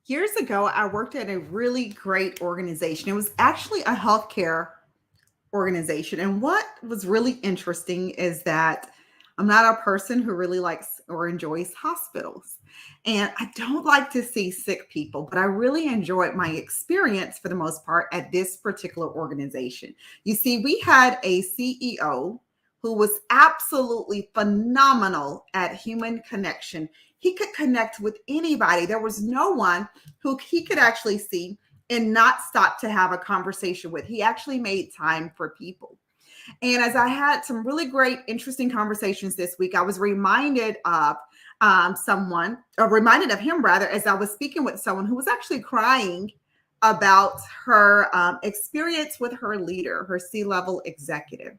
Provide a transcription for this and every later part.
Years ago, I worked at a really great organization. It was actually a healthcare organization. And what was really interesting is that I'm not a person who really likes or enjoys hospitals. And I don't like to see sick people, but I really enjoyed my experience for the most part at this particular organization. You see, we had a CEO who was absolutely phenomenal at human connection. He could connect with anybody. There was no one who he could actually see and not stop to have a conversation with. He actually made time for people. And as I had some really great, interesting conversations this week, I was reminded of reminded of him rather, as I was speaking with someone who was actually crying about her experience with her leader, her C-level executive.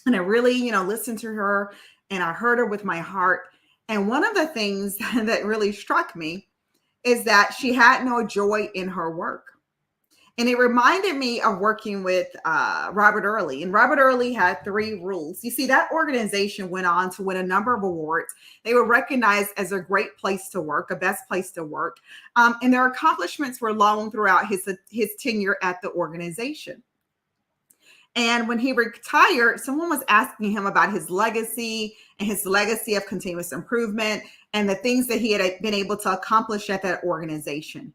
And I really, listened to her and I heard her with my heart. And one of the things that really struck me is that she had no joy in her work. And it reminded me of working with Robert Early. And Robert Early had three rules. You see, that organization went on to win a number of awards. They were recognized as a great place to work, a best place to work. And their accomplishments were long throughout his tenure at the organization. And when he retired, someone was asking him about his legacy and his legacy of continuous improvement and the things that he had been able to accomplish at that organization.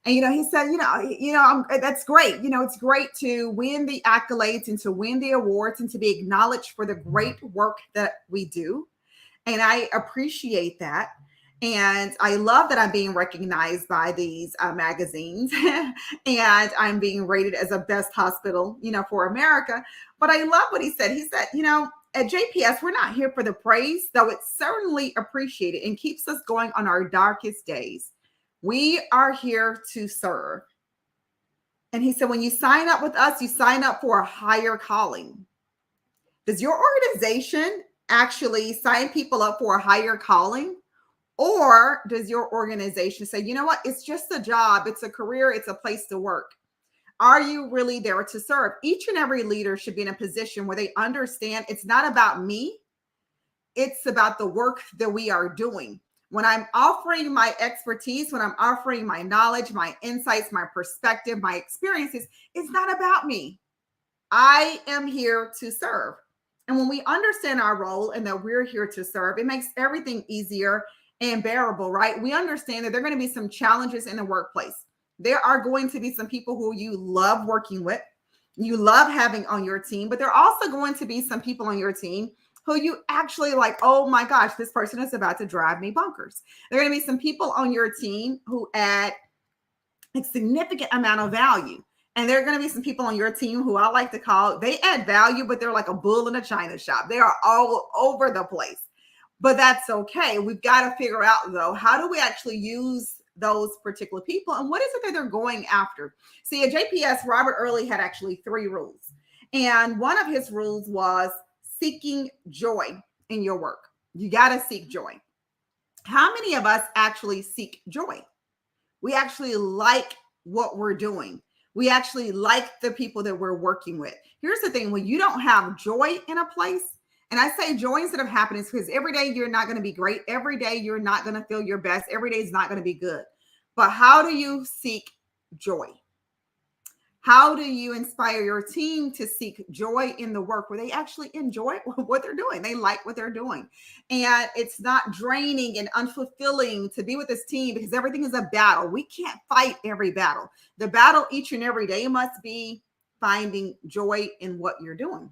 And he said, that's great. It's great to win the accolades and to win the awards and to be acknowledged for the great work that we do. And I appreciate that. And I love that I'm being recognized by these magazines and I'm being rated as a best hospital, for America. But I love what he said. He said, at JPS, we're not here for the praise, though it's certainly appreciated and keeps us going on our darkest days. We are here to serve. And he said, when you sign up with us, you sign up for a higher calling. Does your organization actually sign people up for a higher calling? Or does your organization say, you know what, it's just a job, it's a career, it's a place to work? Are you really there to serve? Each and every leader should be in a position where they understand it's not about me, it's about the work that we are doing. When I'm offering my expertise, when I'm offering my knowledge, my insights, my perspective, my experiences, it's not about me. I am here to serve. And when we understand our role and that we're here to serve, it makes everything easier and bearable, right? We understand that there are going to be some challenges in the workplace. There are going to be some people who you love working with, you love having on your team, but there are also going to be some people on your team who you actually like, oh my gosh, this person is about to drive me bonkers. There are going to be some people on your team who add a significant amount of value. And there are going to be some people on your team who I like to call, they add value, but they're like a bull in a china shop. They are all over the place. But that's okay. We've got to figure out, though, how do we actually use those particular people and what is it that they're going after? See, at JPS, Robert Early had actually three rules. And one of his rules was seeking joy in your work. You got to seek joy. How many of us actually seek joy? We actually like what we're doing. We actually like the people that we're working with. Here's the thing, when you don't have joy in a place, and I say joy instead of happiness because every day you're not going to be great. Every day you're not going to feel your best. Every day is not going to be good. But how do you seek joy? How do you inspire your team to seek joy in the work where they actually enjoy what they're doing? They like what they're doing. And it's not draining and unfulfilling to be with this team because everything is a battle. We can't fight every battle. The battle each and every day must be finding joy in what you're doing.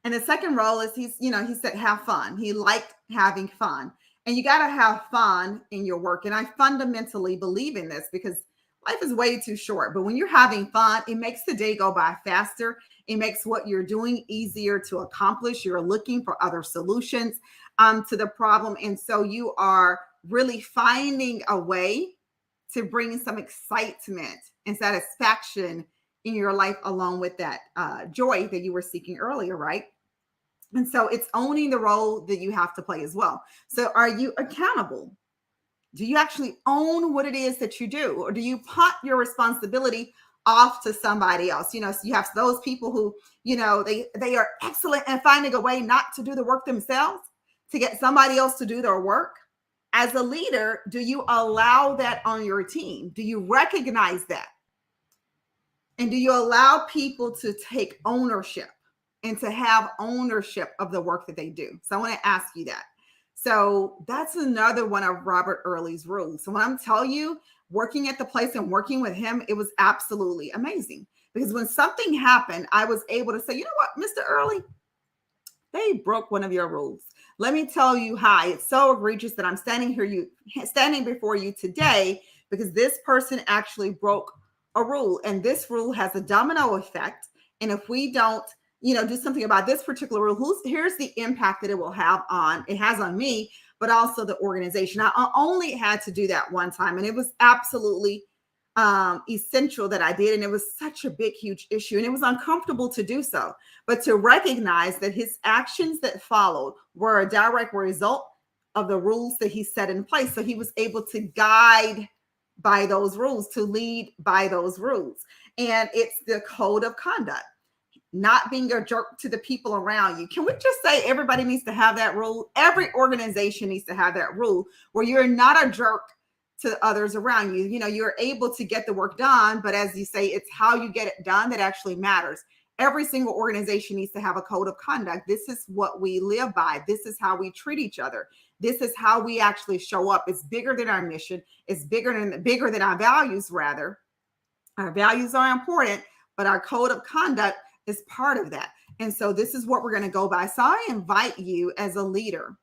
And the second role is he said, have fun. He liked having fun. And you got to have fun in your work. And I fundamentally believe in this because life is way too short. But when you're having fun, it makes the day go by faster. It makes what you're doing easier to accomplish. You're looking for other solutions to the problem. And so you are really finding a way to bring some excitement and satisfaction in your life along with that joy that you were seeking earlier, right? And so it's owning the role that you have to play as well. So are you accountable? Do you actually own what it is that you do? Or do you punt your responsibility off to somebody else? So you have those people who, they are excellent at finding a way not to do the work themselves, to get somebody else to do their work. As a leader, do you allow that on your team? Do you recognize that? And do you allow people to take ownership and to have ownership of the work that they do? So I want to ask you that. So that's another one of Robert Early's rules. So when I'm telling you, working at the place and working with him, it was absolutely amazing. Because when something happened, I was able to say, you know what, Mr. Early, they broke one of your rules. Let me tell you how. It's so egregious that I'm standing before you today because this person actually broke a rule, and this rule has a domino effect. And if we don't, do something about this particular rule, here's the impact that it has on me, but also the organization. I only had to do that one time, and it was absolutely essential that I did. And it was such a big, huge issue, and it was uncomfortable to do so. But to recognize that his actions that followed were a direct result of the rules that he set in place. So he was able to guide by those rules, to lead by those rules. And it's the code of conduct, not being a jerk to the people around you. Can we just say everybody needs to have that rule? Every organization needs to have that rule where you're not a jerk to others around you. You're able to get the work done, but as you say, it's how you get it done that actually matters. Every single organization needs to have a code of conduct. This is what we live by. This is how we treat each other. This is how we actually show up. It's bigger than our mission. It's bigger than our values, rather. Our values are important, but our code of conduct is part of that. And so this is what we're going to go by. So I invite you as a leader,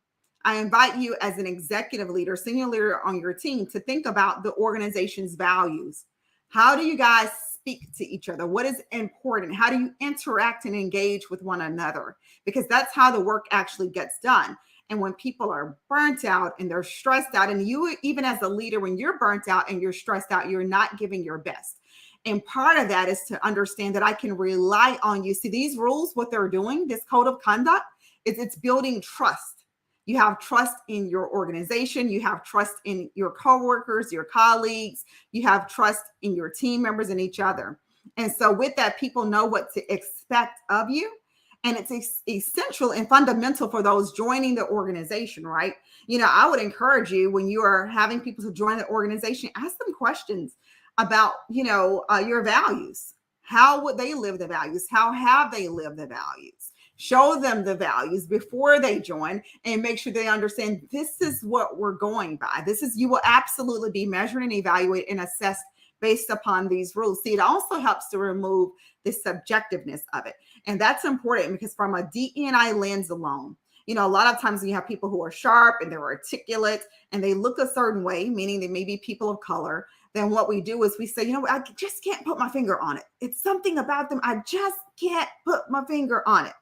I invite you as an executive leader, senior leader on your team, to think about the organization's values. How do you guys speak to each other? What is important? How do you interact and engage with one another? Because that's how the work actually gets done. And when people are burnt out and they're stressed out, and you, even as a leader, when you're burnt out and you're stressed out, you're not giving your best. And part of that is to understand that I can rely on you. See, these rules, what they're doing, this code of conduct, it's building trust. You have trust in your organization. You have trust in your coworkers, your colleagues. You have trust in your team members and each other. And so with that, people know what to expect of you. And it's essential and fundamental for those joining the organization, right? I would encourage you, when you are having people to join the organization, ask them questions about, your values. How would they live the values? How have they lived the values? Show them the values before they join and make sure they understand this is what we're going by. You will absolutely be measured and evaluated and assessed based upon these rules. See, it also helps to remove the subjectiveness of it. And that's important because from a DE&I lens alone, a lot of times you have people who are sharp and they're articulate and they look a certain way, meaning they may be people of color. Then what we do is we say, I just can't put my finger on it. It's something about them. I just can't put my finger on it.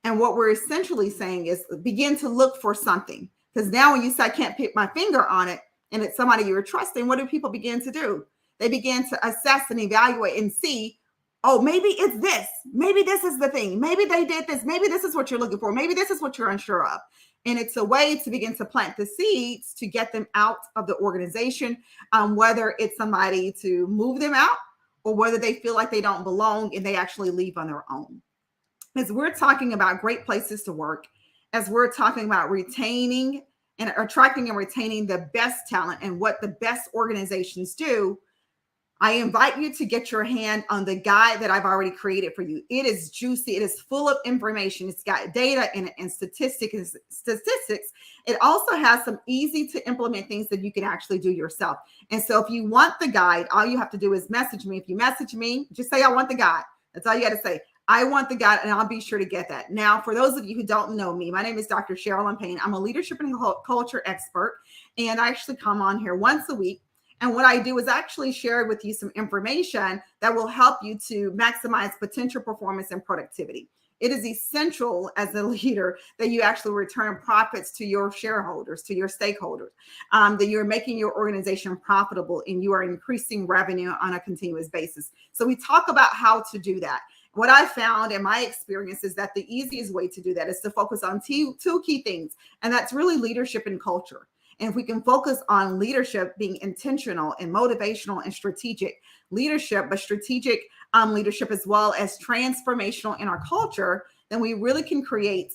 And what we're essentially saying is begin to look for something. Because now when you say I can't put my finger on it and it's somebody you're trusting, what do people begin to do? They begin to assess and evaluate and see, oh, maybe it's this. Maybe this is the thing. Maybe they did this. Maybe this is what you're looking for. Maybe this is what you're unsure of. And it's a way to begin to plant the seeds to get them out of the organization, whether it's somebody to move them out or whether they feel like they don't belong and they actually leave on their own. As we're talking about great places to work, as we're talking about retaining and attracting and retaining the best talent and what the best organizations do, I invite you to get your hand on the guide that I've already created for you. It is juicy. It is full of information. It's got data in it and statistics. It also has some easy to implement things that you can actually do yourself. And so if you want the guide, all you have to do is message me. If you message me, just say, I want the guide. That's all you got to say. I want the guide, and I'll be sure to get that. Now, for those of you who don't know me, my name is Dr. Sherilyn Payne. I'm a leadership and culture expert, and I actually come on here once a week. And what I do is actually share with you some information that will help you to maximize potential performance and productivity. It is essential as a leader that you actually return profits to your shareholders, to your stakeholders, that you're making your organization profitable and you are increasing revenue on a continuous basis. So we talk about how to do that. What I found in my experience is that the easiest way to do that is to focus on two key things, and that's really leadership and culture. And if we can focus on leadership being intentional and motivational and strategic leadership, but strategic leadership as well as transformational in our culture, then we really can create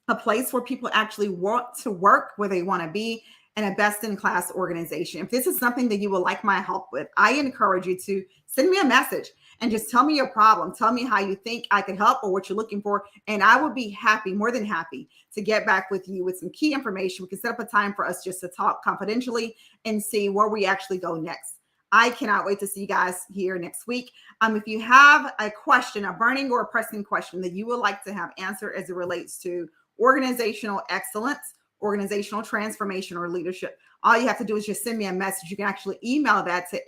a place where people actually want to work, where they want to be, and a best-in-class organization. If this is something that you would like my help with, I encourage you to send me a message and just tell me your problem. Tell me how you think I could help or what you're looking for. And I will be happy, more than happy, to get back with you with some key information. We can set up a time for us just to talk confidentially and see where we actually go next. I cannot wait to see you guys here next week. If you have a question, a burning or a pressing question that you would like to have answered as it relates to organizational excellence, organizational transformation, or leadership, all you have to do is just send me a message. You can actually email that to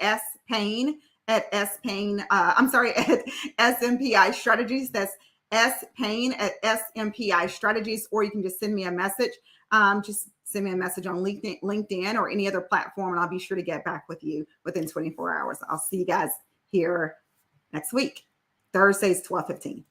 spayne at SMPI Strategies. That's spayne at SMPI Strategies, or you can just send me a message. Just send me a message on LinkedIn or any other platform, and I'll be sure to get back with you within 24 hours. I'll see you guys here next week. Thursdays, 12:15.